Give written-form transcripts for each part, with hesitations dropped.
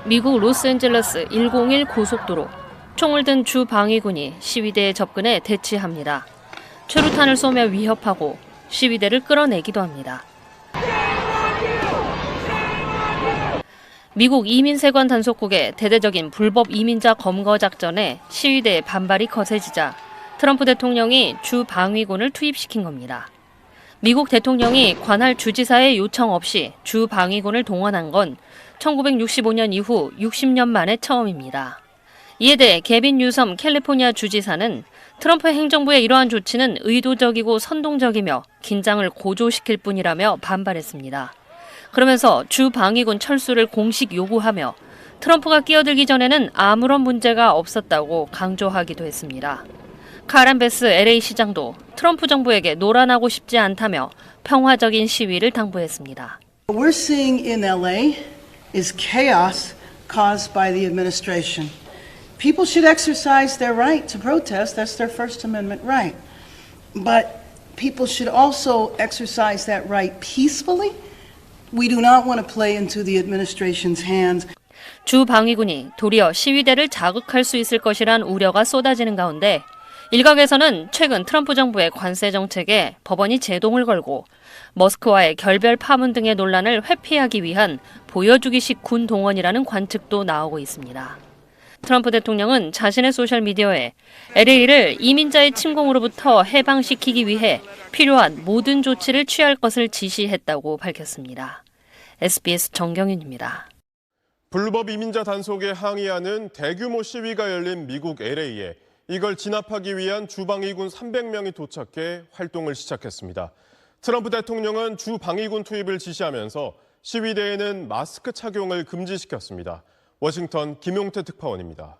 미국 로스앤젤레스 101 고속도로. 총을 든 주 방위군이 시위대에 접근해 대치합니다. 최루탄을 쏘며 위협하고 시위대를 끌어내기도 합니다. 미국 이민세관 단속국의 대대적인 불법 이민자 검거 작전에 시위대의 반발이 거세지자 트럼프 대통령이 주 방위군을 투입시킨 겁니다. 미국 대통령이 관할 주지사의 요청 없이 주 방위군을 동원한 건 1965년 이후 60년 만에 처음입니다. 이에 대해 개빈 뉴섬 캘리포니아 주지사는 트럼프 행정부의 이러한 조치는 의도적이고 선동적이며 긴장을 고조시킬 뿐이라며 반발했습니다. 그러면서 주 방위군 철수를 공식 요구하며 트럼프가 끼어들기 전에는 아무런 문제가 없었다고 강조하기도 했습니다. 카렌 베스 LA 시장도 트럼프 정부에게 노란하고 싶지 않다며 평화적인 시위를 당부했습니다. What we're seeing in LA is chaos caused by the administration. People should exercise their right to protest. That's their First Amendment right. But people should also exercise that right peacefully. We do not want to play into the administration's hands. 주 방위군이 도리어 시위대를 자극할 수 있을 것이란 우려가 쏟아지는 가운데 일각에서는 최근 트럼프 정부의 관세 정책에 법원이 제동을 걸고 머스크와의 결별 파문 등의 논란을 회피하기 위한 보여주기식 군 동원이라는 관측도 나오고 있습니다. 트럼프 대통령은 자신의 소셜미디어에 LA를 이민자의 침공으로부터 해방시키기 위해 필요한 모든 조치를 취할 것을 지시했다고 밝혔습니다. SBS 정경윤입니다. 불법 이민자 단속에 항의하는 대규모 시위가 열린 미국 LA에 이걸 진압하기 위한 주방위군 300명이 도착해 활동을 시작했습니다. 트럼프 대통령은 주방위군 투입을 지시하면서 시위대에는 마스크 착용을 금지시켰습니다. 워싱턴 김용태 특파원입니다.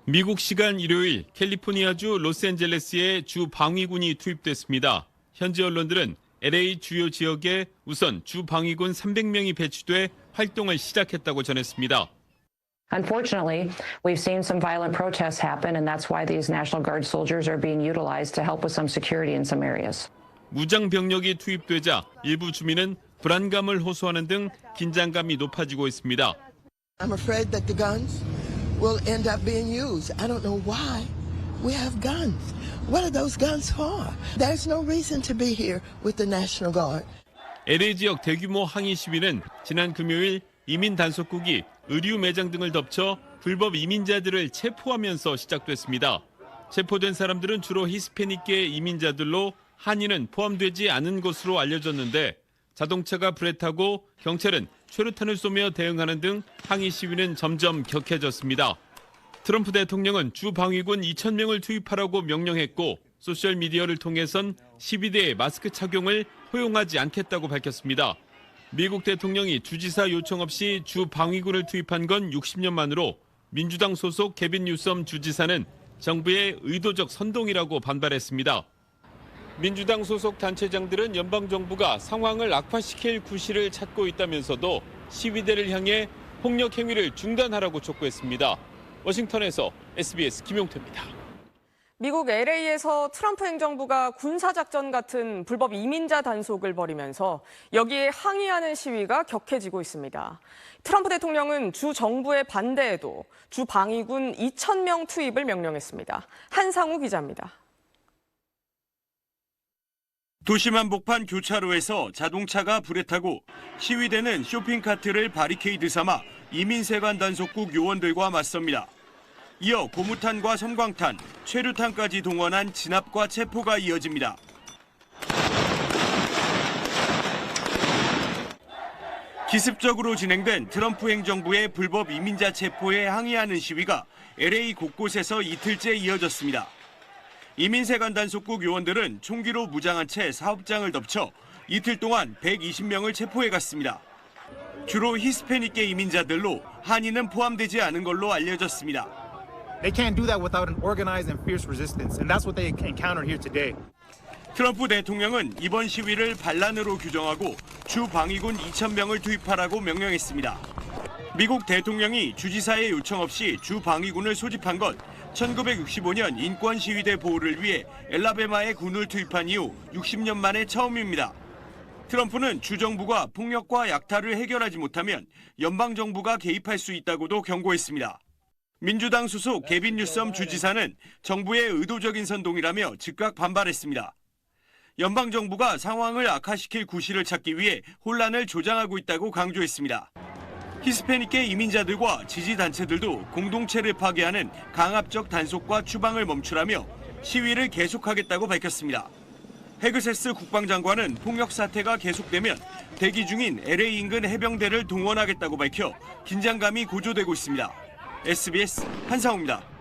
미국 시간 일요일 캘리포니아주 로스앤젤레스에 주 방위군이 투입됐습니다. 현지 언론들은 LA 주요 지역에 우선 주 방위군 300명이 배치돼 활동을 시작했다고 전했습니다. Unfortunately, we've seen some violent protests happen, and that's why these National Guard soldiers are being utilized to help with some security in some areas. 무장 병력이 투입되자 일부 주민은 불안감을 호소하는 등 긴장감이 높아지고 있습니다. I'm afraid that the guns will end up being used. I don't know why we have guns. What are those guns for? There's no reason to be here with the National Guard. LA 지역 대규모 항의 시위는 지난 금요일 이민 단속국이 의류 매장 등을 덮쳐 불법 이민자들을 체포하면서 시작됐습니다. 체포된 사람들은 주로 히스패닉계 이민자들로 한인은 포함되지 않은 것으로 알려졌는데 자동차가 불에 타고 경찰은 최루탄을 쏘며 대응하는 등 항의 시위는 점점 격해졌습니다. 트럼프 대통령은 주 방위군 2,000명을 투입하라고 명령했고 소셜미디어를 통해선 시위대의 마스크 착용을 허용하지 않겠다고 밝혔습니다. 미국 대통령이 주지사 요청 없이 주 방위군을 투입한 건 60년 만으로 민주당 소속 개빈 뉴섬 주지사는 정부의 의도적 선동이라고 반발했습니다. 민주당 소속 단체장들은 연방정부가 상황을 악화시킬 구실을 찾고 있다면서도 시위대를 향해 폭력 행위를 중단하라고 촉구했습니다. 워싱턴에서 SBS 김용태입니다. 미국 LA에서 트럼프 행정부가 군사작전 같은 불법 이민자 단속을 벌이면서 여기에 항의하는 시위가 격해지고 있습니다. 트럼프 대통령은 주 정부의 반대에도 주 방위군 2,000명 투입을 명령했습니다. 한상우 기자입니다. 도심 한복판 교차로에서 자동차가 불에 타고 시위대는 쇼핑카트를 바리케이드 삼아 이민세관 단속국 요원들과 맞섭니다. 이어 고무탄과 섬광탄, 최루탄까지 동원한 진압과 체포가 이어집니다. 기습적으로 진행된 트럼프 행정부의 불법 이민자 체포에 항의하는 시위가 LA 곳곳에서 이틀째 이어졌습니다. 이민세관 단속국 요원들은 총기로 무장한 채 사업장을 덮쳐 이틀 동안 120명을 체포해갔습니다. 주로 히스패닉계 이민자들로 한인은 포함되지 않은 걸로 알려졌습니다. They can't do that without an organized and fierce resistance, and that's what they encountered here today. 트럼프 대통령은 이번 시위를 반란으로 규정하고 주 방위군 2,000명을 투입하라고 명령했습니다. 미국 대통령이 주지사의 요청 없이 주 방위군을 소집한 건 1965년 인권 시위대 보호를 위해 엘라베마에 군을 투입한 이후 60년 만에 처음입니다. 트럼프는 주정부가 폭력과 약탈을 해결하지 못하면 연방정부가 개입할 수 있다고도 경고했습니다. 민주당 소속 게빈 뉴섬 주지사는 정부의 의도적인 선동이라며 즉각 반발했습니다. 연방정부가 상황을 악화시킬 구실을 찾기 위해 혼란을 조장하고 있다고 강조했습니다. 히스패닉계 이민자들과 지지단체들도 공동체를 파괴하는 강압적 단속과 추방을 멈추라며 시위를 계속하겠다고 밝혔습니다. 헤그세스 국방장관은 폭력 사태가 계속되면 대기 중인 LA 인근 해병대를 동원하겠다고 밝혀 긴장감이 고조되고 있습니다. SBS 한상호입니다.